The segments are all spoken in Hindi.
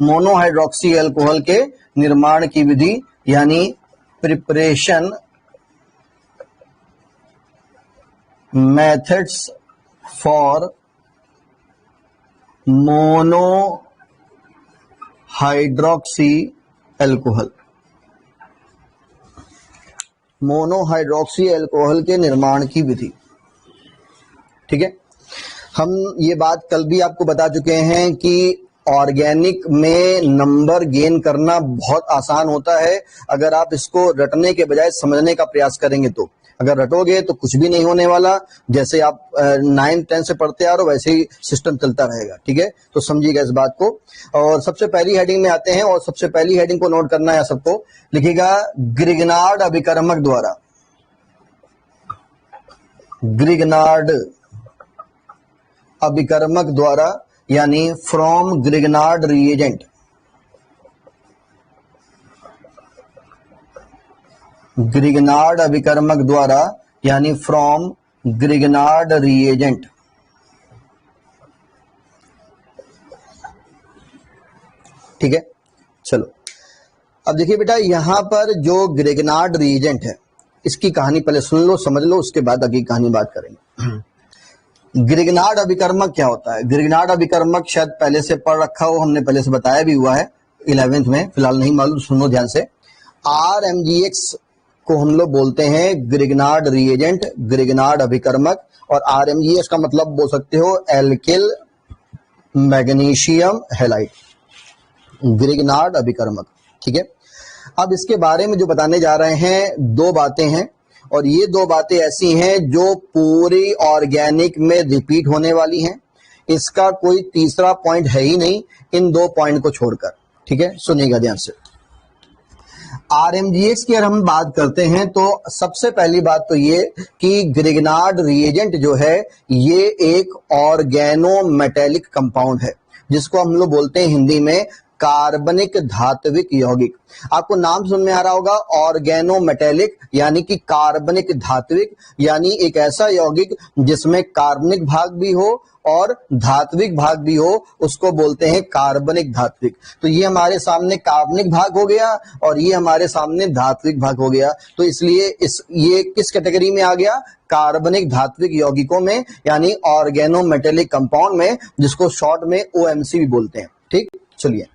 मोनोहाइड्रोक्सी अल्कोहल के निर्माण की विधि यानी preparation methods for monohydroxy alcohol, monohydroxy alcohol के निर्माण की विधि। ठीक है, हम ये बात कल भी आपको बता चुके हैं कि ऑर्गेनिक में नंबर गेन करना बहुत आसान होता है अगर आप इसको रटने के बजाय समझने का प्रयास करेंगे। तो अगर रटोगे तो कुछ भी नहीं होने वाला, जैसे आप 9th 10th से पढ़ते आ रहे हो वैसे ही सिस्टम चलता रहेगा। ठीक है, तो समझिएगा इस बात को। और सबसे पहली हेडिंग में आते हैं, और सबसे पहली हेडिंग को नोट करना है सबको, लिखिएगा ग्रिग्नार्ड अभिकर्मक द्वारा, ग्रिग्नार्ड अभिकर्मक द्वारा यानी फ्रॉम ग्रिग्नार्ड रिएजेंट, ग्रिग्नार्ड अभिकर्मक द्वारा यानी फ्रॉम ग्रिग्नार्ड रिएजेंट। ठीक है, चलो अब देखिए बेटा, यहां पर जो ग्रिग्नार्ड रिएजेंट है इसकी कहानी पहले सुन लो, समझ लो, उसके बाद आगे कहानी बात करेंगे। ग्रिग्नार्ड अभिकर्मक क्या होता है? ग्रिग्नार्ड अभिकर्मक शायद पहले से पढ़ रखा हो, हमने पहले से बताया भी हुआ है 11th में, फिलहाल नहीं मालूम, सुनो ध्यान से। RMGX को हम लोग बोलते हैं ग्रिग्नार्ड रिएजेंट, ग्रिग्नार्ड अभिकर्मक, और RMGX का मतलब बोल सकते हो एल्किल मैग्नीशियम हैलाइड, ग्रिग्नार्ड अभिकर्मक। ठीक है, अब इसके बारे में जो बताने जा रहे हैं दो बातें हैं, और ये दो बातें ऐसी हैं जो पूरी ऑर्गेनिक में रिपीट होने वाली हैं। इसका कोई तीसरा पॉइंट है ही नहीं इन दो पॉइंट को छोड़कर। ठीक है, सुनिएगा ध्यान से। RMGX की अगर हम बात करते हैं तो सबसे पहली बात तो ये कि ग्रिग्नार्ड रिएजेंट जो है ये एक ऑर्गेनोमेटेलिक कंपाउंड है, जिसको हम लोग बोलते हैं हिंदी में कार्बनिक धात्विक यौगिक। आपको नाम सुन में आ रहा होगा, ऑर्गेनोमेटेलिक यानी कि कार्बनिक धात्विक, यानी एक ऐसा यौगिक जिसमें कार्बनिक भाग भी हो और धात्विक भाग भी हो, उसको बोलते हैं कार्बनिक धात्विक। तो ये हमारे सामने कार्बनिक भाग हो गया और ये हमारे सामने धात्विक भाग हो गया, तो इसलिए ये किस कैटेगरी में आ गया? कार्बनिक धात्विक यौगिकों में, यानी ऑर्गेनोमेटेलिक कंपाउंड में, जिसको शॉर्ट में OMC भी बोलते हैं। ठीक, चलिए,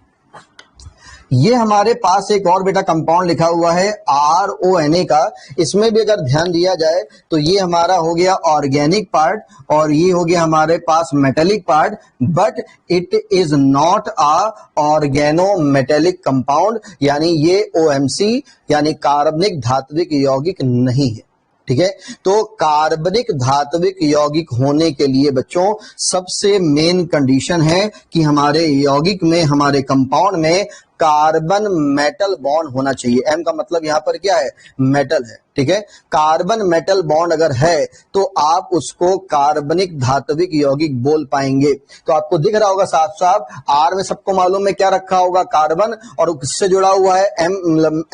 ये हमारे पास एक और बेटा कंपाउंड लिखा हुआ है RONA का। इसमें भी अगर ध्यान दिया जाए तो ये हमारा हो गया ऑर्गेनिक पार्ट और ये हो गया हमारे पास metallic part, but it is not a organometallic compound, यानी ये OMC यानी कार्बनिक धात्विक यौगिक नहीं है। ठीक है, तो कार्बनिक धात्विक यौगिक होने के लिए बच्चों सबसे मेन कंडीशन है कि हमारे यौगिक में, हमारे कंपाउंड में कार्बन मेटल बॉन्ड होना चाहिए। M का मतलब यहां पर क्या है? मेटल है। ठीक है, कार्बन मेटल बॉन्ड अगर है तो आप उसको कार्बनिक धात्विक यौगिक बोल पाएंगे। तो आपको दिख रहा होगा साफ साफ, R में सबको मालूम है क्या रखा होगा? कार्बन, और किससे जुड़ा हुआ है?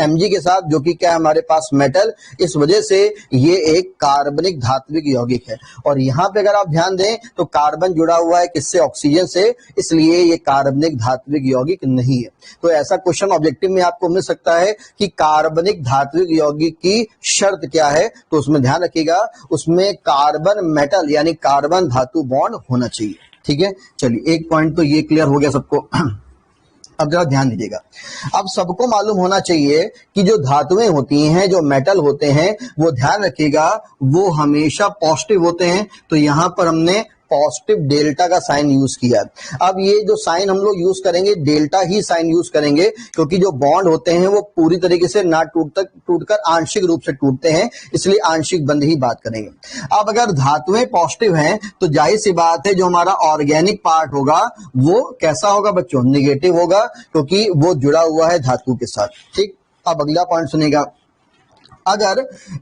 Mg के साथ, जो कि क्या है हमारे पास? मेटल। इस वजह से ये एक कार्बनिक धात्विक यौगिक है। और यहाँ पे अगर आप ध्यान दें तो कार्बन जुड़ा हुआ है किससे? ऑक्सीजन से, इसलिए ये कार्बनिक धात्विक यौगिक नहीं है। तो ऐसा क्वेश्चन ऑब्जेक्टिव में आपको मिल सकता है कि कार्बनिक धात्विक यौगिक की शर्त क्या है, तो उसमें ध्यान रखिएगा, उसमें कार्बन मेटल यानी कार्बन धातु बॉन्ड होना चाहिए। ठीक है, चलिए एक पॉइंट तो ये क्लियर हो गया सबको। अब जरा ध्यान दीजिएगा, अब सबको मालूम होना चाहिए कि जो धातुएं होती हैं, जो मेटल होते हैं, वो ध्यान रखिएगा वो हमेशा पॉजिटिव होते हैं। तो यहां पर हमने पॉजिटिव डेल्टा का साइन यूज किया। अब ये जो साइन हम लोग यूज करेंगे, डेल्टा ही साइन यूज करेंगे, क्योंकि जो बॉन्ड होते हैं वो पूरी तरीके से ना टूटकर आंशिक रूप से टूटते हैं, इसलिए आंशिक बंद ही बात करेंगे। अब अगर धातुएं पॉजिटिव हैं तो जाहिर सी बात है जो हमारा ऑर्गेनिक पार्ट होगा वो कैसा होगा बच्चों? निगेटिव होगा, क्योंकि वो जुड़ा हुआ है धातु के साथ। ठीक, अब अगला पॉइंट सुनिएगा, अगर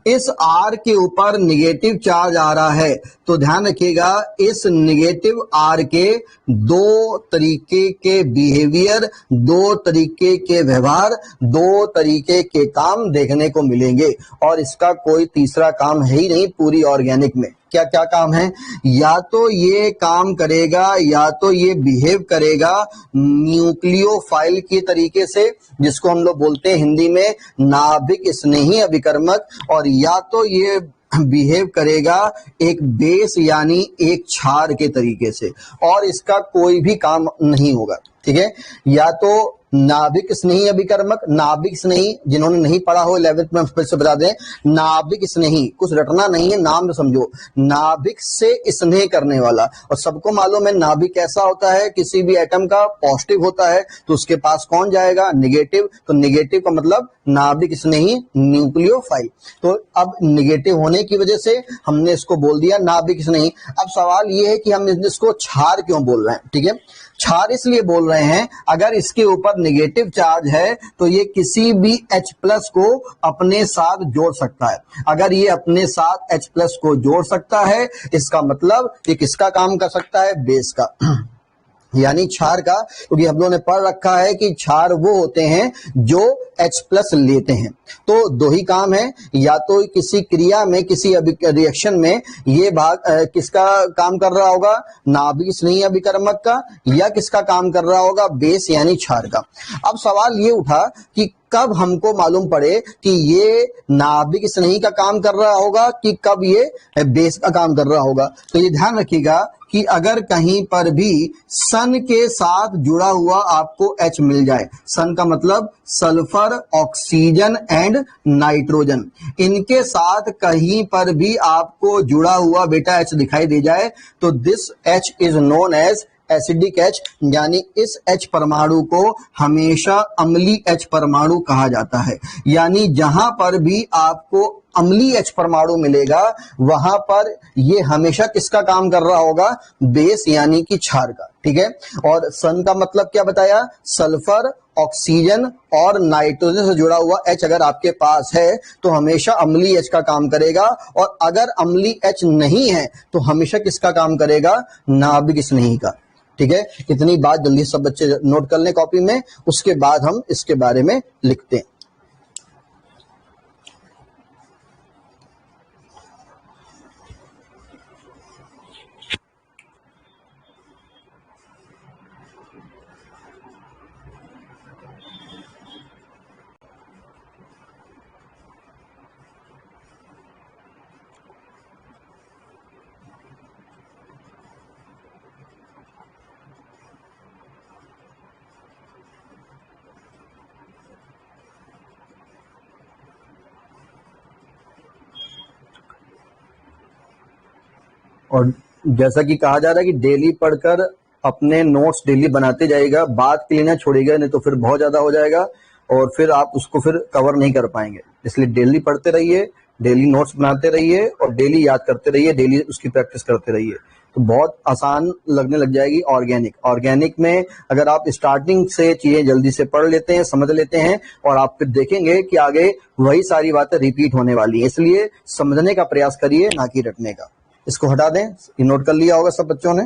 इस R के ऊपर निगेटिव चार्ज आ रहा है तो ध्यान रखिएगा इस निगेटिव R के दो तरीके के बिहेवियर, दो तरीके के व्यवहार, दो तरीके के काम देखने को मिलेंगे, और इसका कोई तीसरा काम है ही नहीं पूरी ऑर्गेनिक में। क्या क्या काम है? या तो ये काम करेगा या तो ये बिहेव करेगा न्यूक्लियोफाइल के तरीके से, जिसको हम लोग बोलते हैं हिंदी में नाभिक स्नेही अभिकर्मक, और या तो ये बिहेव करेगा एक बेस यानी एक क्षार के तरीके से, और इसका कोई भी काम नहीं होगा। ठीक है, या तो नाभिक स्नेही अभिकर्मक, नाभिक स्नेही जिन्होंने नहीं पढ़ा हो 11th में फिर से बता दें, नाभिक स्नेही कुछ रटना नहीं है, नाम में समझो, नाभिक से स्नेह करने वाला। और सबको मालूम है नाभिक कैसा होता है, किसी भी एटम का पॉजिटिव होता है तो उसके पास कौन जाएगा? निगेटिव। तो निगेटिव का मतलब नाभिक स्नेही न्यूक्लियोफाइल। तो अब निगेटिव होने की वजह से हमने इसको बोल दिया नाभिक स्नेही। अब सवाल ये है कि हम इसको क्षार क्यों बोल रहे हैं? ठीक है, क्षार इसलिए बोल रहे हैं अगर इसके ऊपर नेगेटिव चार्ज है तो ये किसी भी H प्लस को अपने साथ जोड़ सकता है। अगर ये अपने साथ H प्लस को जोड़ सकता है, इसका मतलब ये किसका काम कर सकता है? बेस का, यानी क्षार का। क्योंकि हम लोगों ने पढ़ रखा है कि क्षार वो होते हैं जो H प्लस लेते हैं। तो दो ही काम है, या तो किसी क्रिया में, किसी रिएक्शन में ये भाग किसका काम कर रहा होगा? नाभिक स्नेही अभिकर्मक का, या किसका काम कर रहा होगा? बेस यानी क्षार का। अब सवाल ये उठा कि कब हमको मालूम पड़े कि ये नाभिक स्नेही का काम कर रहा होगा कि कब ये बेस का काम कर रहा होगा। तो ये ध्यान रखिएगा कि अगर कहीं पर भी सन के साथ जुड़ा हुआ आपको H मिल जाए, सन का मतलब सल्फर, ऑक्सीजन एंड नाइट्रोजन, इनके साथ कहीं पर भी आपको जुड़ा हुआ बेटा H दिखाई दे जाए तो this H is known as acidic H, यानी इस H परमाणु को हमेशा अम्लीय H परमाणु कहा जाता है। यानी जहां पर भी आपको अम्लीय H परमाणु मिलेगा वहां पर ये हमेशा किसका काम कर रहा होगा? बेस यानी कि क्षार का। ठीक है, और सन का मतलब क्या बताया? सल्फर, ऑक्सीजन और नाइट्रोजन से जुड़ा हुआ H अगर आपके पास है तो हमेशा अम्लीय H का काम करेगा, और अगर अम्लीय H नहीं है तो हमेशा किसका काम करेगा? नाभिक स्नेही का। ठीक है, इतनी बात जल्दी सब बच्चे नोट कर लें कॉपी में, उसके बाद हम इसके बारे में लिखते हैं। और जैसा कि कहा जा रहा है कि डेली पढ़कर अपने नोट्स डेली बनाते जाइएगा, बात के लिए ना छोड़िएगा, नहीं तो फिर बहुत ज्यादा हो जाएगा और फिर आप उसको फिर कवर नहीं कर पाएंगे। इसलिए डेली पढ़ते रहिए, डेली नोट्स बनाते रहिए और डेली याद करते रहिए, डेली उसकी प्रैक्टिस करते रहिए, तो बहुत आसान लगने लग जाएगी। ऑर्गेनिक में अगर आप स्टार्टिंग से चीजें जल्दी से पढ़ लेते हैं, समझ लेते हैं, और आप फिर देखेंगे कि आगे वही सारी बातें रिपीट होने वाली है। इसलिए समझने का प्रयास करिए, ना कि रटने का। इसको हटा दें, ये नोट कर लिया होगा सब बच्चों ने।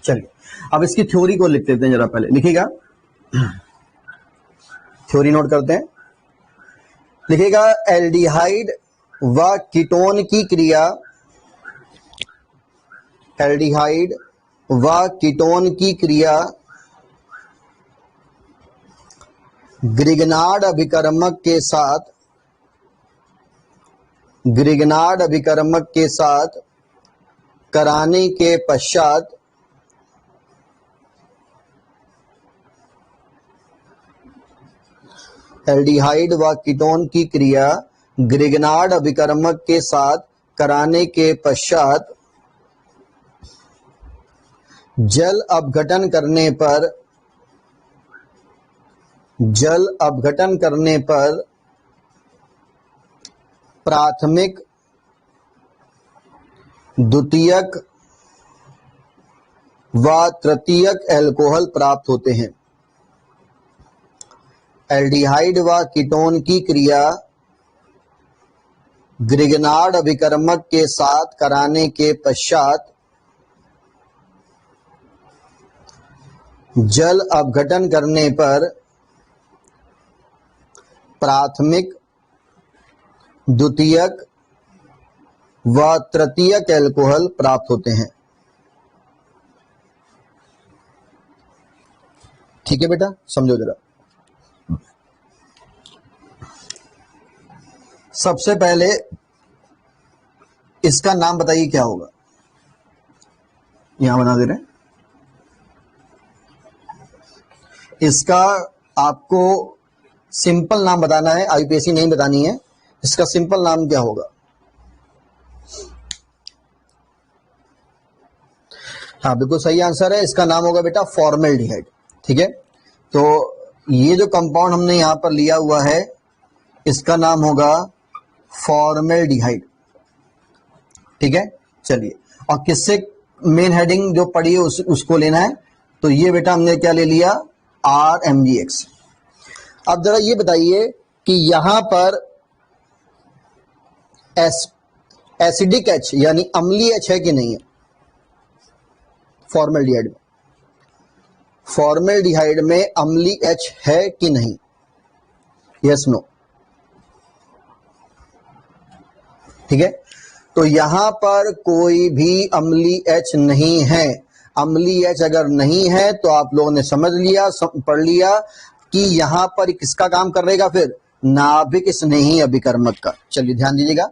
चलिए अब इसकी थ्योरी को लिख देते हैं, जरा पहले लिखिएगा, थ्योरी नोट करते हैं। लिखिएगा एल्डिहाइड व कीटोन की क्रिया, एल्डिहाइड व कीटोन की क्रिया ग्रिगनार्ड अभिकर्मक के साथ, ग्रिगनार्ड अभिकर्मक के साथ कराने के पश्चात एल्डिहाइड व कीटोन की क्रिया ग्रिगनार्ड अभिकर्मक के साथ कराने के पश्चात जल अपघटन करने पर, जल अपघटन करने पर प्राथमिक, द्वितीयक व तृतीयक एल्कोहल प्राप्त होते हैं। एल्डिहाइड व कीटोन की क्रिया ग्रिगनार्ड अभिकर्मक के साथ कराने के पश्चात जल अपघटन करने पर प्राथमिक, द्वितीयक व तृतीयक एल्कोहल प्राप्त होते हैं। ठीक है बेटा, समझो जरा। सबसे पहले इसका नाम बताइए क्या होगा, यहां बना दे रहे हैं। इसका आपको सिंपल नाम बताना है, आईपीएससी नहीं बतानी है। इसका सिंपल नाम क्या होगा? हाँ बिल्कुल सही आंसर है, इसका नाम होगा बेटा फॉर्मेल्डिहाइड। ठीक है, तो ये जो कंपाउंड हमने यहां पर लिया हुआ है इसका नाम होगा फॉर्मेल्डिहाइड। ठीक है, चलिए, और किससे मेन हेडिंग जो पड़ी है उसको लेना है। तो ये बेटा हमने क्या ले लिया, RMgX। अब जरा ये बताइए कि यहां पर एसिडिक H यानी अम्लीय H है कि नहीं है फॉर्मेल्डिहाइड में? फॉर्मेल्डिहाइड में अम्लीय H है कि नहीं? Yes no? ठीक है, तो यहां पर कोई भी अम्लीय H नहीं है। अम्लीय H अगर नहीं है तो आप लोगों ने समझ लिया, पढ़ लिया कि यहां पर किसका काम कर रहेगा, फिर नाभिक स्नेही अभिकर्मक का। चलिए ध्यान दीजिएगा,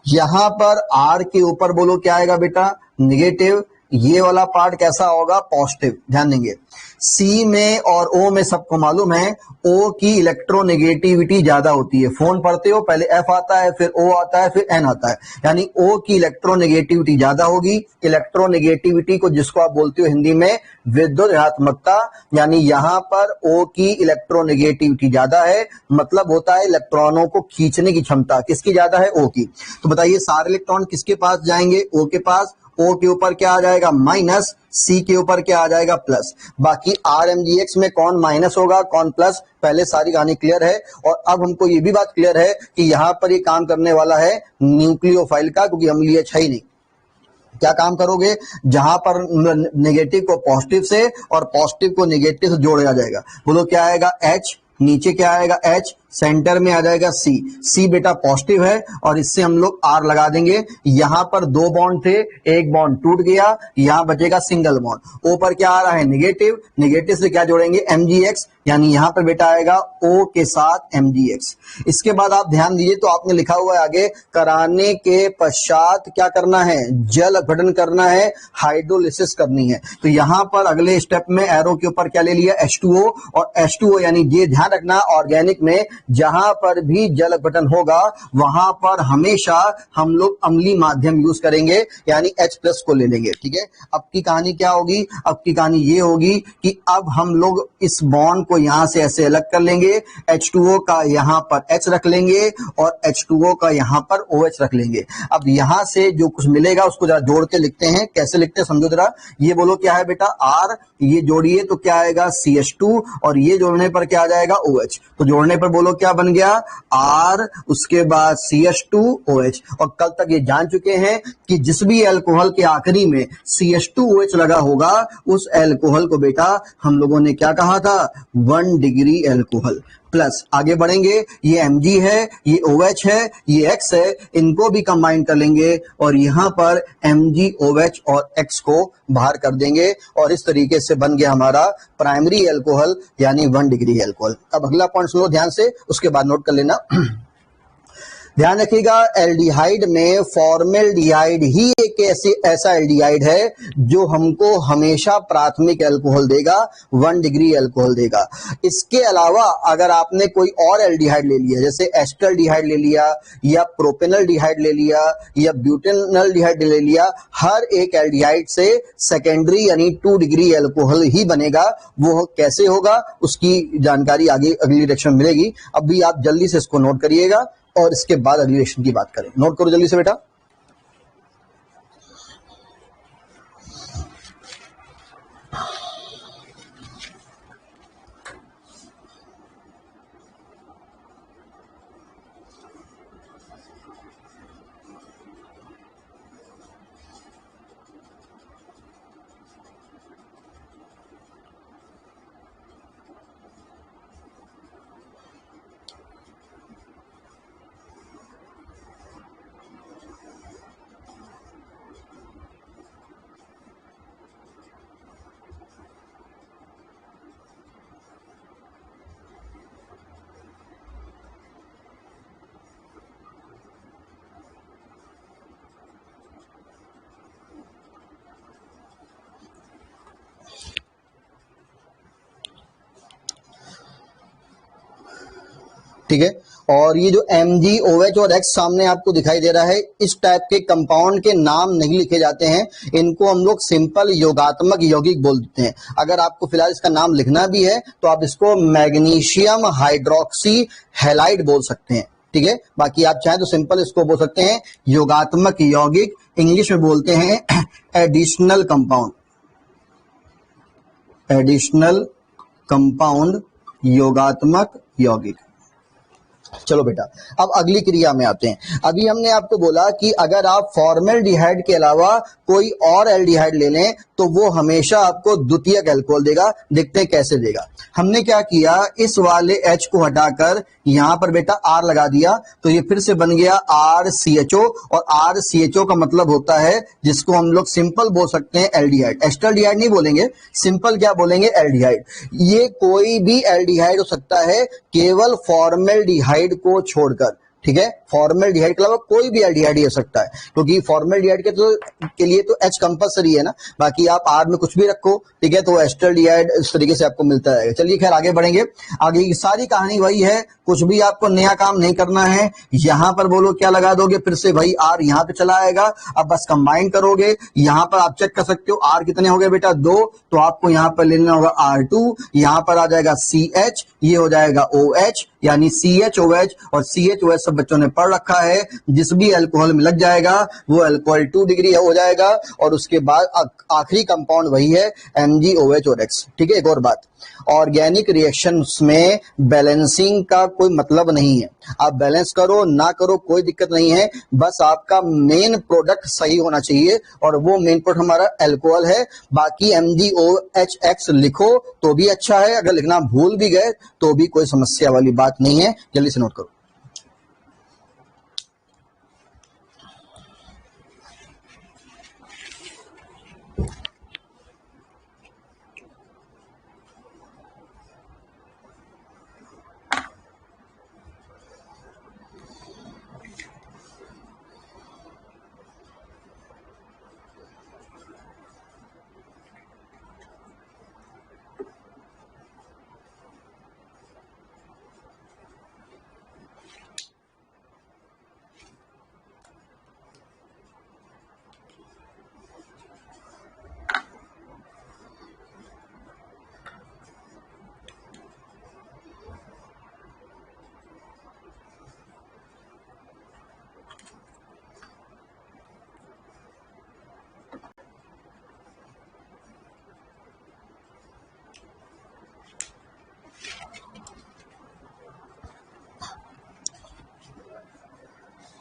यहां पर R के ऊपर बोलो क्या आएगा बेटा, निगेटिव। ये वाला पार्ट कैसा होगा, पॉजिटिव। ध्यान देंगे, सी में और ओ में सबको मालूम है ओ की इलेक्ट्रोनेगेटिविटी ज्यादा होती है। फोन पढ़ते हो पहले एफ आता है, फिर ओ आता है, फिर एन आता है, यानी ओ की इलेक्ट्रोनेगेटिविटी ज्यादा होगी। इलेक्ट्रोनेगेटिविटी को जिसको आप बोलते हो हिंदी में विद्युत ऋणात्मकता, यानी यहां पर ओ की इलेक्ट्रोनेगेटिविटी ज्यादा है, मतलब होता है इलेक्ट्रॉनों को खींचने की क्षमता किसकी ज्यादा है, ओ की। तो बताइए सारे इलेक्ट्रॉन किसके पास जाएंगे, ओ के पास। ओ के ऊपर क्या आ जाएगा, माइनस। सी के ऊपर क्या आ जाएगा, प्लस। बाकी RMgX में कौन माइनस होगा कौन प्लस, पहले सारी कहानी क्लियर है। और अब हमको ये भी बात क्लियर है कि यहां पर ये काम करने वाला है न्यूक्लियोफाइल का, क्योंकि अम्लीय है ही नहीं। क्या काम करोगे, जहां पर नेगेटिव को पॉजिटिव से और पॉजिटिव को नेगेटिव से जोड़ा जाएगा, बोलो क्या आएगा, H। नीचे क्या आएगा, H। सेंटर में आ जाएगा C। C बेटा पॉजिटिव है और इससे हम लोग R लगा देंगे। यहां पर दो बॉन्ड थे, एक बॉन्ड टूट गया, यहां बचेगा सिंगल बॉन्ड। O पर क्या आ रहा है, नेगेटिव। नेगेटिव से क्या जोड़ेंगे, MgX, यानी यहां पर बेटा आएगा O के साथ MgX। इसके बाद आप ध्यान दीजिए, तो आपने लिखा हुआ है आगे, कराने के पश्चात क्या करना है, जल अपघटन करना है, हाइड्रोलिसिस करनी है। तो यहां पर अगले स्टेप में एरो के ऊपर क्या ले लिया, H2O। और H2O यानी ये ध्यान रखना, ऑर्गेनिक में जहां पर भी जल अपघटन होगा वहां पर हमेशा हम लोग अम्लीय माध्यम यूज करेंगे, यानी H+ को ले लेंगे। ठीक है, अब की कहानी क्या होगी, अब की कहानी ये होगी कि अब हम लोग इस बॉन्ड को यहां से ऐसे अलग कर लेंगे, H2O का यहां पर H रख लेंगे और H2O का यहां पर OH रख लेंगे। अब यहां से जो कुछ मिलेगा उसको जरा जोड़ के लिखते हैं, कैसे लिखते हैं समझो जरा। ये बोलो क्या है बेटा, R, ये जोड़िए तो क्या आएगा, CH2, और ये जोड़ने पर क्या आ जाएगा, OH। तो जोड़ने पर बोलो क्या बन गया, R, उसके बाद CH2 OH। और कल तक ये जान चुके हैं कि जिस भी अल्कोहल के आखिरी में CH2 OH लगा होगा उस अल्कोहल को बेटा हम लोगों ने क्या कहा था, 1 डिग्री अल्कोहल। प्लस आगे बढ़ेंगे, ये Mg है, ये OH है, ये X है, इनको भी कंबाइन कर लेंगे और यहां पर Mg, OH और X को बाहर कर देंगे और इस तरीके से बन गया हमारा प्राइमरी अल्कोहल यानी 1 डिग्री अल्कोहल। अब अगला पॉइंट सुनो ध्यान से, उसके बाद नोट कर लेना। ध्यान रखिएगा, एल्डिहाइड में फॉर्मेल्डिहाइड ही एक ऐसा एल्डिहाइड है जो हमको हमेशा प्राथमिक अल्कोहल देगा, 1 डिग्री अल्कोहल देगा। इसके अलावा अगर आपने कोई और एल्डिहाइड ले लिया, जैसे एस्टल्डिहाइड ले लिया या प्रोपेनल्डिहाइड ले लिया या ब्यूटेनल्डिहाइड ले लिया, हर एक एल्डिहाइड से सेकेंडरी यानी 2 डिग्री अल्कोहल ही बनेगा। वो कैसे होगा उसकी जानकारी आगे अगली लेक्चर में मिलेगी। अभी आप जल्दी से इसको नोट करिएगा और इसके बाद अगली लेक्चर की बात करें। नोट करो जल्दी से बेटा। ठीक है। और ये जो MgOH और X सामने आपको दिखाई दे रहा है, इस टाइप के कंपाउंड के नाम नहीं लिखे जाते हैं, इनको हम लोग सिंपल योगात्मक यौगिक बोल देते हैं। अगर आपको फिलहाल इसका नाम लिखना भी है तो आप इसको मैग्नीशियम हाइड्रोक्सी हैलाइड बोल सकते हैं, ठीक है। बाकी आप चाहें तो सिंपल इसको बोल सकते हैं योगात्मक यौगिक, इंग्लिश में बोलते हैं एडिशनल कंपाउंड, एडिशनल कंपाउंड, योगात्मक यौगिक। चलो बेटा, अब अगली क्रिया में आते हैं। अभी हमने आपको बोला कि अगर आप फॉर्मेल्डिहाइड के अलावा कोई और एल्डिहाइड ले लें तो वो हमेशा आपको द्वितीयक अल्कोहल देगा। देखते हैं कैसे देगा। हमने क्या किया, इस वाले H को हटाकर यहां पर बेटा R लगा दिया, तो ये फिर से बन गया RCHO, और RCHO का मतलब होता है जिसको हम लोग सिंपल बोल सकते हैं एल्डिहाइड, एस्टल्डिहाइड नहीं बोलेंगे, सिंपल क्या बोलेंगे, एल्डिहाइड। ये कोई भी एल्डिहाइड हो सकता है केवल फॉर्मेल्डिहाइड को छोड़कर, ठीक है। फॉर्मेल्डिहाइड के अलावा कोई भी एल्डिहाइड हो सकता है, क्योंकि फॉर्मेल्डिहाइड के लिए तो H कंपलसरी है ना, बाकी आप R में कुछ भी रखो, ठीक है, तो एस्टल्डिहाइड इस तरीके से आपको मिलता रहेगा। चलिए खैर आगे बढ़ेंगे। आगे की सारी कहानी वही है, कुछ भी आपको नया काम नहीं करना है। यहां पर बोलो क्या लगा दोगे, फिर से वही R यहां पे चला आएगा। अब बस कंबाइन करोगे, यहां पर आप चेक कर सकते हो R कितने हो गए बेटा, 2, तो आपको यहां पर लेना होगा R2, यहां पर आ जाएगा CH, ये हो जाएगा OH, यानी CHOH, और CHOH सब बच्चों ने पढ़ रखा है, जिस भी अल्कोहल में लग जाएगा वो अल्कोहल 2 डिग्री हो जाएगा। और उसके बाद आखिरी कंपाउंड वही है MgOH और X, ठीक है। एक और बात, ऑर्गेनिक रिएक्शंस में बैलेंसिंग का कोई मतलब नहीं है। आप बैलेंस करो ना करो कोई दिक्कत नहीं है, बस आपका मेन प्रोडक्ट सही होना चाहिए, और वो मेन प्रोडक्ट हमारा अल्कोहल है। बाकी MgOHX लिखो तो भी अच्छा है, अगर लिखना भूल भी गए तो भी कोई समस्या वाली बात नहीं है। जल्दी से नोट करो।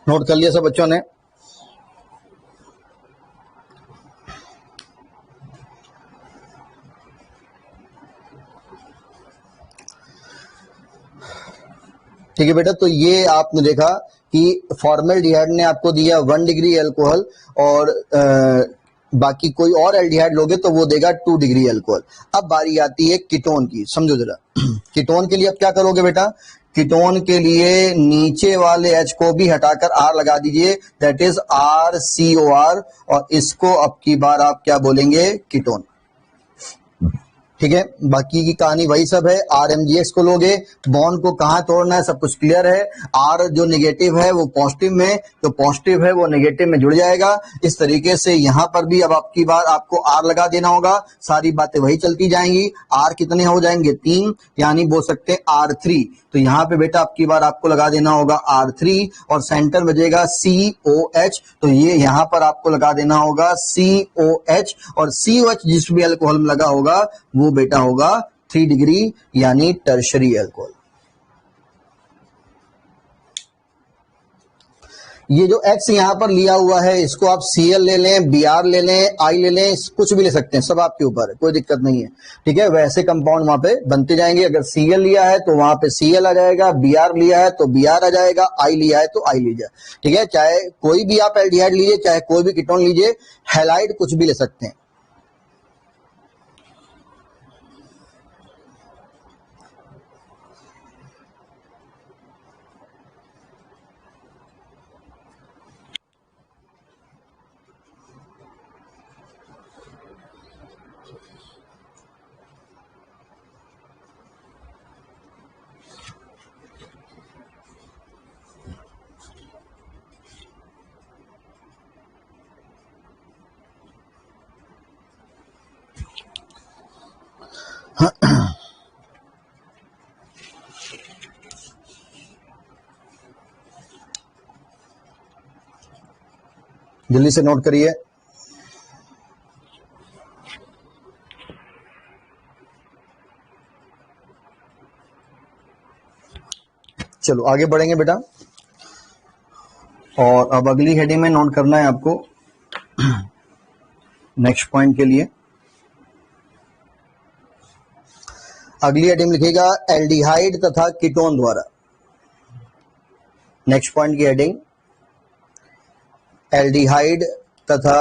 नोट कर लिया सब बच्चों ने? ठीक है बेटा, तो ये आपने देखा कि फॉर्मेल्डिहाइड ने आपको दिया 1 डिग्री अल्कोहल, और बाकी कोई और एल्डिहाइड लोगे तो वो देगा 2 डिग्री अल्कोहल। अब बारी आती है कीटोन की, समझो जरा। कीटोन के लिए अब क्या करोगे बेटा, कीटोन के लिए नीचे वाले H को भी हटाकर R लगा दीजिए, दैट इज RCOR, और इसको अब की बार आप क्या बोलेंगे, कीटोन, ठीक है। बाकी की कहानी वही सब है। RMgX को लोगे, बॉन्ड को कहां तोड़ना है सब कुछ क्लियर है। R जो नेगेटिव है वो पॉजिटिव में, जो पॉजिटिव है वो नेगेटिव में जुड़ जाएगा। इस तरीके से यहां पर भी अब आपकी बार आपको R लगा देना होगा, सारी बातें वही चलती जाएंगी। R कितने हो जाएंगे, 3, यानी बोल सकते हैं R3। तो यहाँ पे बेटा आपकी बार आपको लगा देना होगा R3, और सेंटर बजेगा COH, तो ये यहाँ पर आपको लगा देना होगा COH, और COH जिस भी अल्कोहल में लगा होगा वो बेटा होगा 3 डिग्री, यानी टर्शरी अल्कोहल। ये जो X यहाँ पर लिया हुआ है, इसको आप Cl ले लें, Br ले लें, I ले लें, कुछ भी ले सकते हैं, सब आपके ऊपर है, कोई दिक्कत नहीं है, ठीक है। वैसे कंपाउंड वहां पे बनते जाएंगे। अगर Cl लिया है तो वहां पे Cl आ जाएगा, Br लिया है तो Br आ जाएगा, I लिया है तो I लीजिए, ठीक है। चाहे कोई भी आप एल्डिहाइड लीजिए, चाहे कोई भी कीटोन लीजिए, हैलाइड कुछ भी ले सकते हैं। जल्दी से नोट करिए। चलो आगे बढ़ेंगे बेटा, और अब अगली हेडिंग में नोट करना है आपको नेक्स्ट पॉइंट के लिए। अगली हेडिंग लिखिएगा एल्डिहाइड तथा कीटोन द्वारा। नेक्स्ट पॉइंट की हेडिंग एल्डिहाइड तथा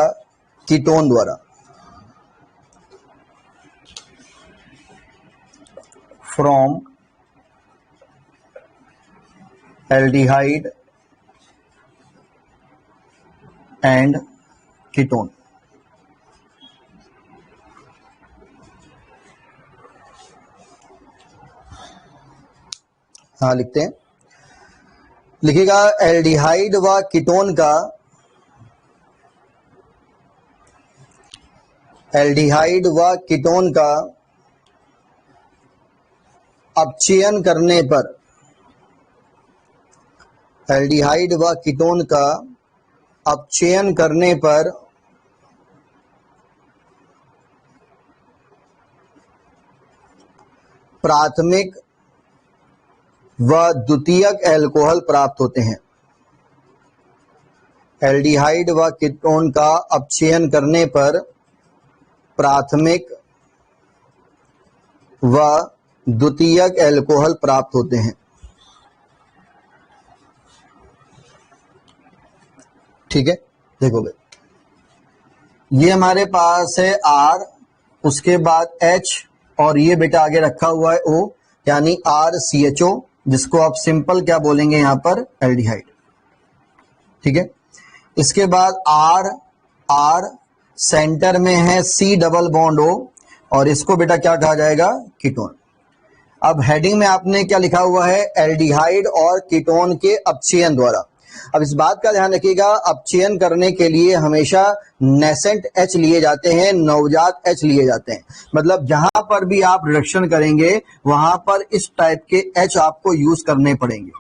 कीटोन द्वारा। From aldehyde and ketone. हाँ लिखते हैं, लिखिएगा एल्डिहाइड व कीटोन का एल्डिहाइड व कीटोन का अपचयन करने पर एल्डिहाइड व कीटोन का अपचयन करने पर प्राथमिक व द्वितीयक एल्कोहल प्राप्त होते हैं। एल्डिहाइड व कीटोन का अपचयन करने पर प्राथमिक व द्वितीयक एल्कोहल प्राप्त होते हैं। ठीक है, देखोगे ये हमारे पास है R, उसके बाद H, और ये बेटा आगे रखा हुआ है O, यानी RCHO, जिसको आप सिंपल क्या बोलेंगे यहां पर, एल्डिहाइड। ठीक है, इसके बाद R सेंटर में है C डबल बॉन्ड O, और इसको बेटा क्या कहा जाएगा, कीटोन। अब हेडिंग में आपने क्या लिखा हुआ है, एल्डिहाइड और कीटोन के अपचयन द्वारा। अब इस बात का ध्यान रखिएगा, अपचयन करने के लिए हमेशा नेसेंट H लिए जाते हैं, नवजात H लिए जाते हैं। मतलब जहां पर भी आप रिडक्शन करेंगे वहां पर इस टाइप के H आपको यूज करने पड़ेंगे।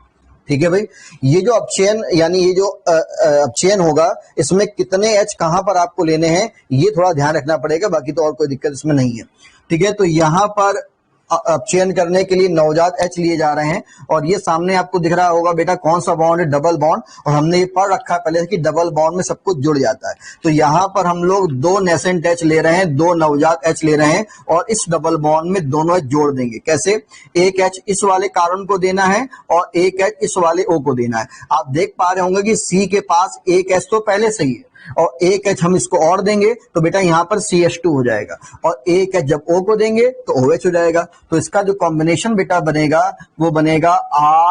ठीक है भाई, ये जो अपचयन यानी ये जो अपचयन होगा, इसमें कितने H कहां पर आपको लेने हैं ये थोड़ा ध्यान रखना पड़ेगा, बाकी तो और कोई दिक्कत इसमें नहीं है। ठीक है, तो यहां पर अपचयन करने के लिए नवजात H लिए जा रहे हैं, और ये सामने आपको दिख रहा होगा बेटा कौन सा बॉन्ड है, डबल बॉन्ड, और हमने ये पढ़ रखा है पहले कि डबल बॉन्ड में सब कुछ जुड़ जाता है। तो यहां पर हम लोग दो नेसेंट H ले रहे हैं, दो नवजात H ले रहे हैं, और इस डबल बॉन्ड में दोनों H जोड़ देंगे। कैसे, एक H इस वाले कार्बन को देना है और एक H इस वाले O को देना है। आप देख पा रहे होंगे कि C के पास एक H तो पहले से ही है, और एक H हम इसको और देंगे तो बेटा यहां पर CH2 हो जाएगा, और एक H जब O को देंगे तो OH हो जाएगा। तो इसका जो कॉम्बिनेशन बेटा बनेगा वो बनेगा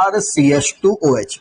RCH2OH।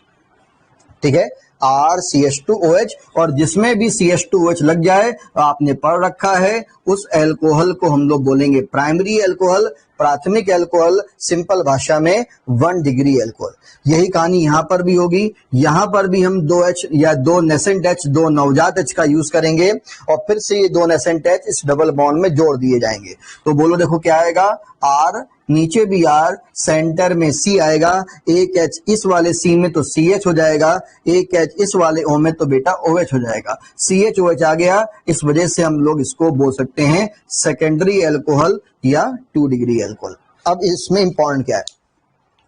ठीक है, RCH2OH, और जिसमें भी CH2OH लग जाए आपने पढ़ रखा है उस एल्कोहल को हम लोग बोलेंगे प्राइमरी एल्कोहल, प्राथमिक एल्कोहल, सिंपल भाषा में 1 डिग्री एल्कोहल। यही कहानी यहां पर भी होगी, यहां पर भी हम 2H या 2 नेसेंट H, 2 नवजात H का यूज करेंगे, और फिर से ये 2 नेसेंट H इस डबल बॉन्ड में जोड़ दिए जाएंगे। तो बोलो देखो क्या आएगा, R, नीचे भी R, सेंटर में C आएगा, एक H इस वाले C में तो CH हो जाएगा, एक H इस वाले O में तो बेटा OH हो जाएगा। CHOH आ गया, इस वजह से हम लोग इसको बोल सकते हैं सेकेंडरी एल्कोहल या 2 डिग्री एल्कोहल। अब इसमें इंपॉर्टेंट क्या है,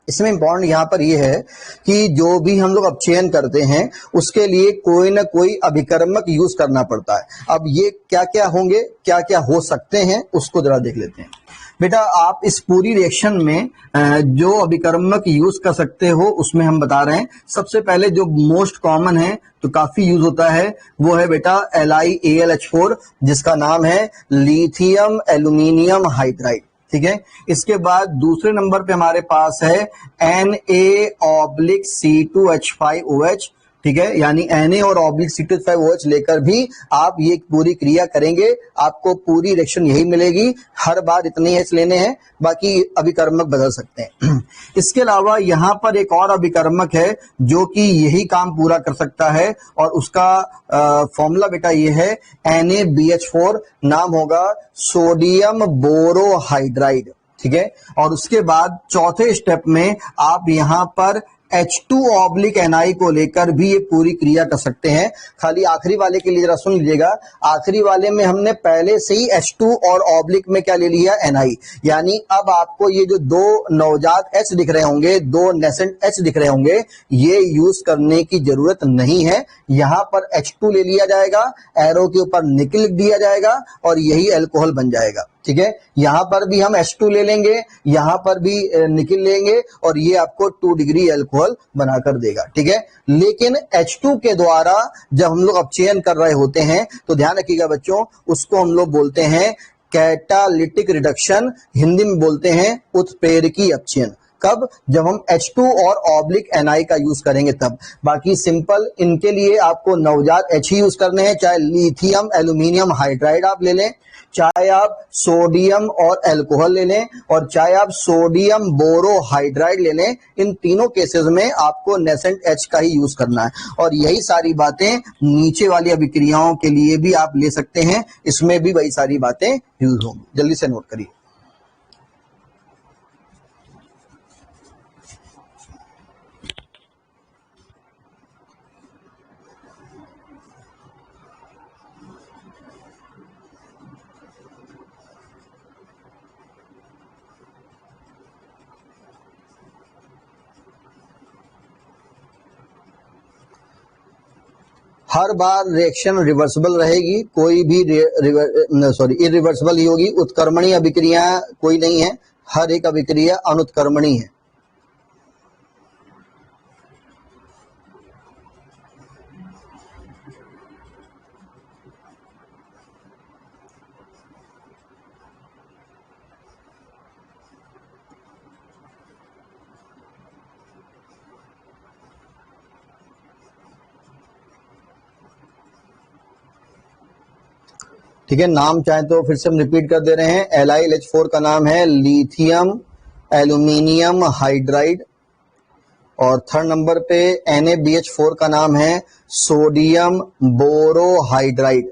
इसमें इंपॉर्टेंट यहां पर यह है कि जो भी हम लोग अपचयन करते हैं उसके लिए कोई ना कोई अभिकर्मक यूज करना पड़ता है। अब ये क्या क्या होंगे, क्या क्या हो सकते हैं, उसको जरा देख लेते हैं। बेटा आप इस पूरी रिएक्शन में जो अभिकर्मक यूज कर सकते हो उसमें हम बता रहे हैं। सबसे पहले जो मोस्ट कॉमन है तो काफी यूज होता है वो है बेटा LiAlH4, जिसका नाम है लिथियम एल्यूमिनियम हाइड्राइड। ठीक है, इसके बाद दूसरे नंबर पे हमारे पास है Na/C2H5OH। ठीक है, यानी Na और C2H5OH लेकर भी आप ये पूरी क्रिया करेंगे, आपको पूरी रिएक्शन यही मिलेगी। हर बार इतने H लेने हैं, बाकी अभिकर्मक बदल सकते हैं। इसके अलावा यहाँ पर एक और अभिकर्मक है जो कि यही काम पूरा कर सकता है, और उसका फॉर्मूला बेटा ये है NaBH4, नाम होगा सोडियम बोरोहाइड्राइड। ठीक है, और उसके बाद चौथे स्टेप में आप यहाँ पर H2 ऑब्लिक Ni को लेकर भी ये पूरी क्रिया कर सकते हैं। खाली आखिरी वाले के लिए जरा सुन लीजिएगा, आखिरी वाले में हमने पहले से ही H2 और ऑब्लिक में क्या ले लिया, Ni, यानी अब आपको ये जो दो नवजात H दिख रहे होंगे, दो नेसेंट H दिख रहे होंगे, ये यूज करने की जरूरत नहीं है। यहां पर H2 ले लिया जाएगा, एरो के ऊपर निकल लिख दिया जाएगा और यही अल्कोहल बन जाएगा। ठीक है, यहां पर भी हम H2 ले लेंगे, यहां पर भी निकल लेंगे और ये आपको 2 डिग्री अल्कोहल बनाकर देगा। ठीक है, लेकिन H2 के द्वारा जब हम लोग अपचयन कर रहे होते हैं तो ध्यान रखिएगा बच्चों, उसको हम लोग बोलते हैं कैटालिटिक रिडक्शन, हिंदी में बोलते हैं उत्प्रेरकी अपचयन। कब? जब हम H2 और ऑब्लिक Ni का यूज करेंगे तब। बाकी सिंपल इनके लिए आपको नवजात H ही यूज करने हैं, चाहे लिथियम एल्यूमिनियम हाइड्राइड आप ले लें, चाहे आप सोडियम और अल्कोहल ले लें, और चाहे आप सोडियम बोरोहाइड्राइड ले लें। इन तीनों केसेस में आपको नेसेंट H का ही यूज करना है। और यही सारी बातें नीचे वाली अभिक्रियाओं के लिए भी आप ले सकते हैं, इसमें भी वही सारी बातें यूज होंगी। जल्दी से नोट करिए। हर बार रिएक्शन रिवर्सिबल रहेगी, कोई भी इरिवर्सिबल ही होगी। उत्क्रमणीय अभिक्रिया कोई नहीं है, हर एक अभिक्रिया अनुत्क्रमणीय है। ठीक है, नाम चाहे तो फिर से हम रिपीट कर दे रहे हैं। LiLH4 का नाम है लिथियम एल्यूमिनियम हाइड्राइड, और थर्ड नंबर पे NaBH4 का नाम है सोडियम बोरोहाइड्राइड।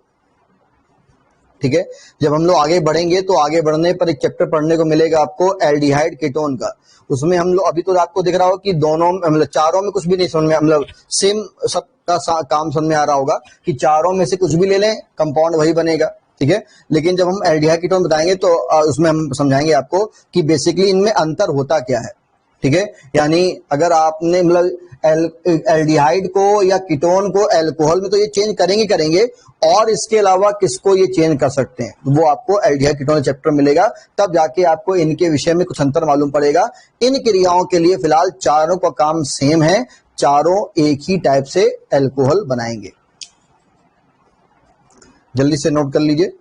ठीक है, जब हम लोग आगे बढ़ेंगे तो आगे बढ़ने पर एक चैप्टर पढ़ने को मिलेगा आपको एल्डिहाइड कीटोन का। उसमें हम लोग, अभी तो आपको दिख रहा हो कि दोनों मतलब चारों में कुछ भी नहीं समझ में, मतलब सेम सबका काम समझ में आ रहा होगा कि चारों में से कुछ भी ले लें, कंपाउंड वही बनेगा। ठीक है, लेकिन जब हम एल्डिहाइड कीटोन बताएंगे तो उसमें हम समझाएंगे आपको कि बेसिकली इनमें अंतर होता क्या है। ठीक है, यानी अगर आपने मतलब एल्डिहाइड को या कीटोन को अल्कोहल में तो ये चेंज करेंगे, और इसके अलावा किसको ये चेंज कर सकते हैं, वो आपको एल्डिहाइड कीटोन चैप्टर मिलेगा, तब जाके आपको इनके विषय में कुछ अंतर मालूम पड़ेगा। इन क्रियाओं के लिए फिलहाल चारों का काम सेम है, चारों एक ही टाइप से अल्कोहल बनाएंगे। जल्दी से नोट कर लीजिए।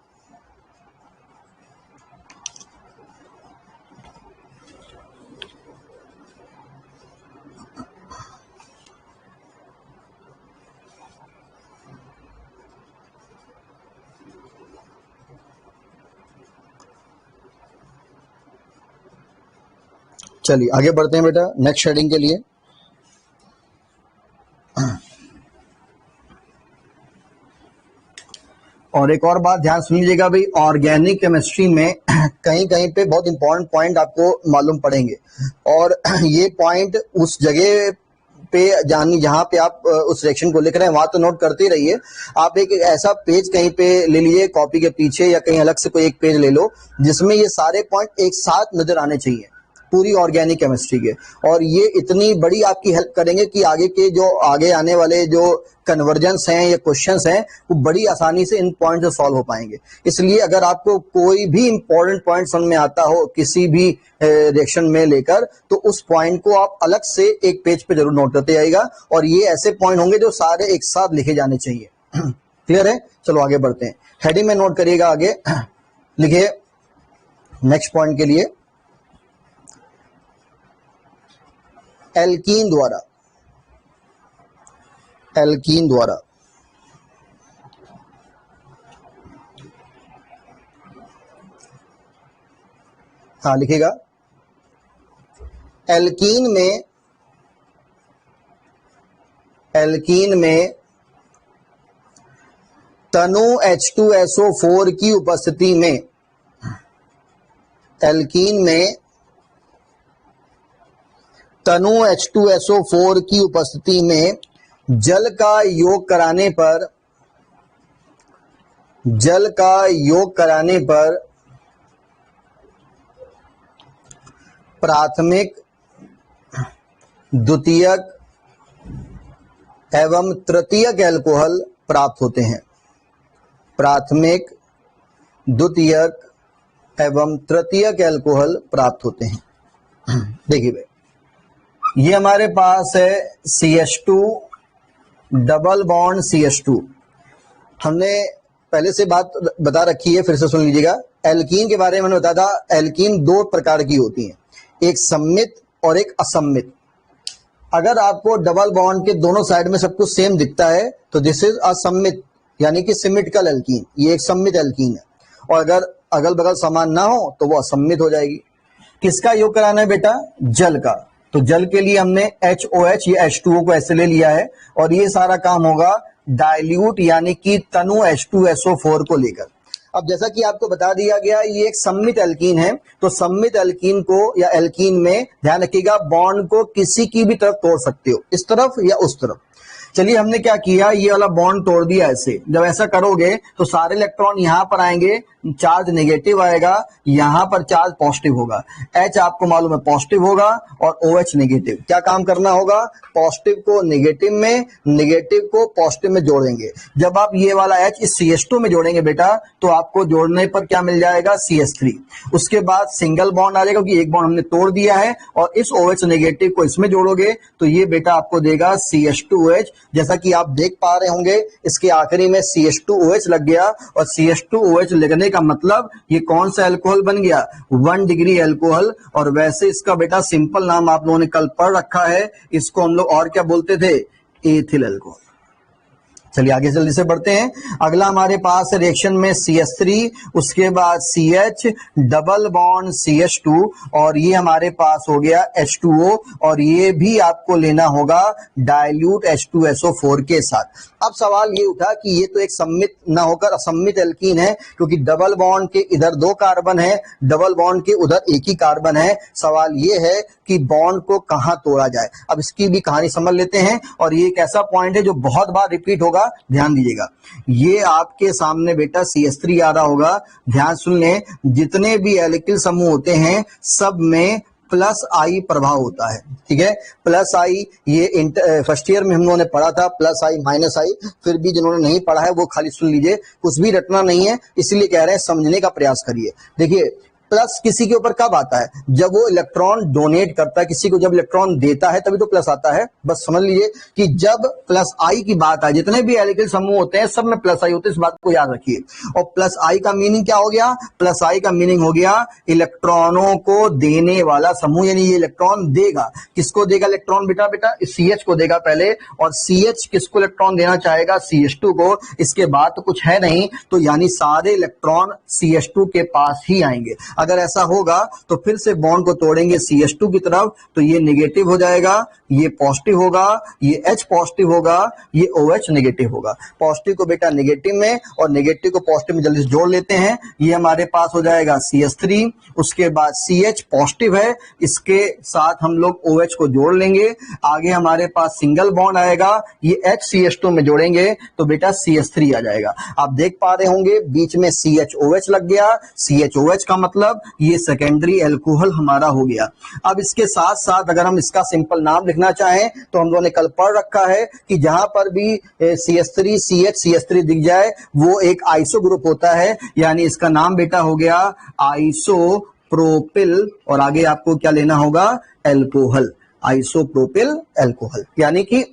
चलिए आगे बढ़ते हैं बेटा नेक्स्ट शेडिंग के लिए। और एक और बात ध्यान सुन लीजिएगा भाई, ऑर्गेनिक केमिस्ट्री में कहीं कहीं पे बहुत इंपॉर्टेंट पॉइंट आपको मालूम पड़ेंगे, और ये पॉइंट उस जगह पे जानी जहां पे आप उस रिएक्शन को लिख रहे हैं वहां तो नोट करते ही रहिए। आप एक ऐसा पेज कहीं पे ले लीजिए कॉपी के पीछे, या कहीं अलग से कोई एक पेज ले लो जिसमें ये सारे पॉइंट एक साथ नजर आने चाहिए पूरी ऑर्गेनिक केमिस्ट्री के, और ये इतनी बड़ी आपकी हेल्प करेंगे कि आगे के जो आगे आने वाले जो कन्वर्जेंस हैं या क्वेश्चंस हैं वो बड़ी आसानी से इन पॉइंट से सॉल्व हो पाएंगे। इसलिए अगर आपको कोई भी इंपॉर्टेंट पॉइंट समझ में आता हो किसी भी रिएक्शन में लेकर, तो उस पॉइंट को आप अलग से एक पेज पे जरूर नोट करते जाइएगा, और ये ऐसे पॉइंट होंगे जो सारे एक साथ लिखे जाने चाहिए। क्लियर है? चलो आगे बढ़ते हैं। हेडिंग में नोट करिएगा, आगे लिखिए नेक्स्ट पॉइंट के लिए, एल्कीन द्वारा हाँ लिखेगा, एल्कीन में तनु H2SO4 की उपस्थिति में, एल्कीन में तनु H2SO4 की उपस्थिति में जल का योग कराने पर प्राथमिक, द्वितीयक एवं तृतीयक एल्कोहल प्राप्त होते हैं। प्राथमिक, द्वितीयक एवं तृतीयक एल्कोहल प्राप्त होते हैं। देखिए भाई, ये हमारे पास है CH2 डबल बॉन्ड CH2। हमने पहले से बात बता रखी है, फिर से सुन लीजिएगा। एल्कीन के बारे में मैंने बताया था, एल्कीन दो प्रकार की होती हैं, एक सम्मित और एक असम्मित। अगर आपको डबल बॉन्ड के दोनों साइड में सब कुछ सेम दिखता है तो दिस इज असम्मित, यानी कि सिमिट्रिकल एल्कीन, ये एक सम्मित एल्कीन है। और अगर अगल बगल समान ना हो तो वो असम्मित हो जाएगी। किसका योग कराना है बेटा? जल का। तो जल के लिए हमने HOH या H2O को ऐसे ले लिया है, और ये सारा काम होगा डाइल्यूट यानी कि तनु H2SO4 को लेकर। अब जैसा कि आपको बता दिया गया, ये एक सम्मित एल्कीन है, तो सम्मित एल्कीन को या एल्कीन में ध्यान रखिएगा, बॉन्ड को किसी की भी तरफ तोड़ सकते हो, इस तरफ या उस तरफ। चलिए हमने क्या किया, ये वाला बॉन्ड तोड़ दिया ऐसे। जब ऐसा करोगे तो सारे इलेक्ट्रॉन यहां पर आएंगे, चार्ज नेगेटिव आएगा, यहां पर चार्ज पॉजिटिव होगा। H आपको मालूम है पॉजिटिव होगा और OH नेगेटिव। क्या काम करना होगा? पॉजिटिव को नेगेटिव में, नेगेटिव को पॉजिटिव में जोड़ेंगे। जब आप ये वाला H इस CH2 में जोड़ेंगे बेटा, तो आपको जोड़ने पर क्या मिल जाएगा? CH3। उसके बाद सिंगल बॉन्ड आ जाएगा, क्योंकि एक बॉन्ड हमने तोड़ दिया है, और इस OH नेगेटिव को इसमें जोड़ोगे तो ये बेटा आपको देगा CH2OH। जैसा कि आप देख पा रहे होंगे, इसके आखिरी में CH2OH लग गया, और CH2OH लगने का मतलब ये कौन सा अल्कोहल बन गया? 1 डिग्री अल्कोहल। और वैसे इसका बेटा सिंपल नाम आप लोगों ने कल पढ़ रखा है, इसको हम लोग और क्या बोलते थे? Ethyl alcohol. चलिए आगे जल्दी से बढ़ते हैं। अगला हमारे पास रिएक्शन में CH3, उसके बाद CH डबल बॉन्ड CH2, और ये हमारे पास हो गया H2O, और ये भी आपको लेना होगा डाइल्यूट H2SO4 के साथ। अब सवाल ये उठा कि ये तो एक सम्मित ना होकर असम्मित एल्कीन है, क्योंकि डबल बॉन्ड के इधर 2 कार्बन है, डबल बॉन्ड के उधर एक ही कार्बन है। सवाल ये है कि बॉन्ड को कहां तोड़ा जाए। अब इसकी भी कहानी समझ लेते हैं, और ये एक ऐसा पॉइंट है जो बहुत बार रिपीट होगा, ध्यान दीजिएगा। ये आपके सामने बेटा CH3 आ रहा होगा, ध्यान सुन लें। जितने भी एल्किल समूह होते हैं सब में प्लस आई प्रभाव होता है, ठीक है? प्लस आई, ये फर्स्ट ईयर में हम लोगों ने पढ़ा था, प्लस आई माइनस आई। फिर भी जिन्होंने नहीं पढ़ा है वो खाली सुन लीजिए, कुछ भी रटना नहीं है, इसलिए कह रहे हैं समझने का प्रयास करिए। देखिए, प्लस किसी के ऊपर कब आता है? जब वो इलेक्ट्रॉन डोनेट करता है किसी को, जब इलेक्ट्रॉन देता है तभी तो प्लस आता है। बस समझ लीजिए कि जब प्लस आई की बात आए, जितने भी एल्किल समूह होते हैं सब में प्लस आई होते हैं, इस बात को याद रखिए। और प्लस आई का मीनिंग क्या हो गया? प्लस आई का मीनिंग हो गया इलेक्ट्रॉनों को देने वाला समूह, यानी ये इलेक्ट्रॉन देगा। किसको देगा इलेक्ट्रॉन बेटा? CH को देगा पहले, और CH किसको इलेक्ट्रॉन देना चाहेगा? CH2 को। इसके बाद तो कुछ है नहीं, तो यानी सारे इलेक्ट्रॉन CH2 के पास ही आएंगे। अगर ऐसा होगा तो फिर से बॉन्ड को तोड़ेंगे CH2 की तरफ, तो ये नेगेटिव हो जाएगा, ये पॉजिटिव होगा, ये H पॉजिटिव होगा, ये OH नेगेटिव होगा। पॉजिटिव को बेटा नेगेटिव में और नेगेटिव को पॉजिटिव में जल्दी से जोड़ लेते हैं। ये हमारे पास हो जाएगा CH3, उसके बाद CH पॉजिटिव है, इसके साथ हम लोग OH को जोड़ लेंगे। आगे हमारे पास सिंगल बॉन्ड आएगा, ये H CH2 में जोड़ेंगे तो बेटा CH3 आ जाएगा। आप देख पा रहे होंगे बीच में CHOH लग गया। CHOH का मतलब ये सेकेंडरी अल्कोहल हमारा हो गया। अब इसके साथ साथ अगर हम इसका सिंपल नाम लिखना चाहें तो हम लोगों ने कल पढ़ रखा है कि जहां पर भी CH3 CH CH3 दिख जाए वो एक आइसो ग्रुप होता है, यानी इसका नाम बेटा हो गया आइसोप्रोपिल, और आगे आपको क्या लेना होगा? अल्कोहल, आइसोप्रोपिल अल्कोहल, यानी कि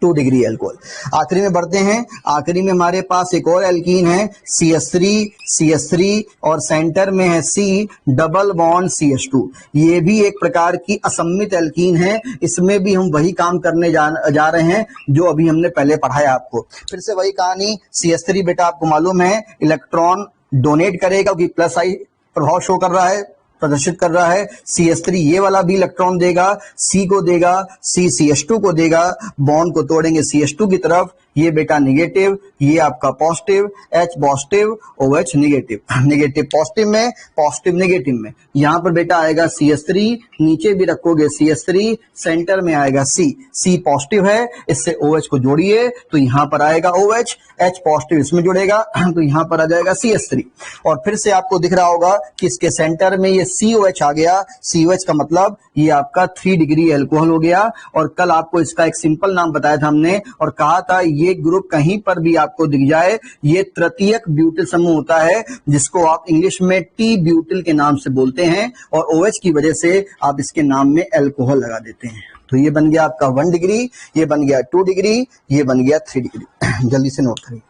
2 डिग्री अल्कोहल। आखिरी में बढ़ते हैं। आखिरी में हमारे पास एक और एल्कीन है CH3 और सेंटर में है C डबल बॉन्ड CH2। ये भी एक प्रकार की असम्मित एल्कीन है। इसमें भी हम वही काम करने जा रहे हैं जो अभी हमने पहले पढ़ाया आपको। फिर से वही कहानी। CH3 बेटा आपको मालूम है इलेक्ट्रॉन डोनेट करेगा, क्योंकि प्लस आई प्रभाव शो कर रहा है, प्रदर्शित कर रहा है। CH3 ये वाला भी इलेक्ट्रॉन देगा, C को देगा, C CH2 को देगा, बॉन्ड को तोड़ेंगे CH2 की तरफ, ये बेटा निगेटिव, ये आपका positive, H positive, OH negative, negative positive में, पॉजिटिव निगेटिव में। यहाँ पर बेटा आएगा CH3, नीचे भी रखोगे CH3, सेंटर में आएगा C पॉजिटिव है, इससे OH को जोड़िए तो यहाँ पर आएगा OH, H पॉजिटिव इसमें जुड़ेगा तो यहाँ पर आ जाएगा CH3। और फिर से आपको दिख रहा होगा कि इसके सेंटर में ये COH आ गया, COH का मतलब ये आपका 3 डिग्री एल्कोहल हो गया। और कल आपको इसका एक सिंपल नाम बताया था हमने और कहा था ये ग्रुप कहीं पर भी आपको दिख जाए ये तृतीयक ब्यूटिल समूह होता है, जिसको आप इंग्लिश में टी ब्यूटिल के नाम से बोलते हैं और OH की वजह से आप इसके नाम में एल्कोहल लगा देते हैं। तो ये बन गया आपका 1 डिग्री, ये बन गया 2 डिग्री, ये बन गया 3 डिग्री। जल्दी से नोट करिए।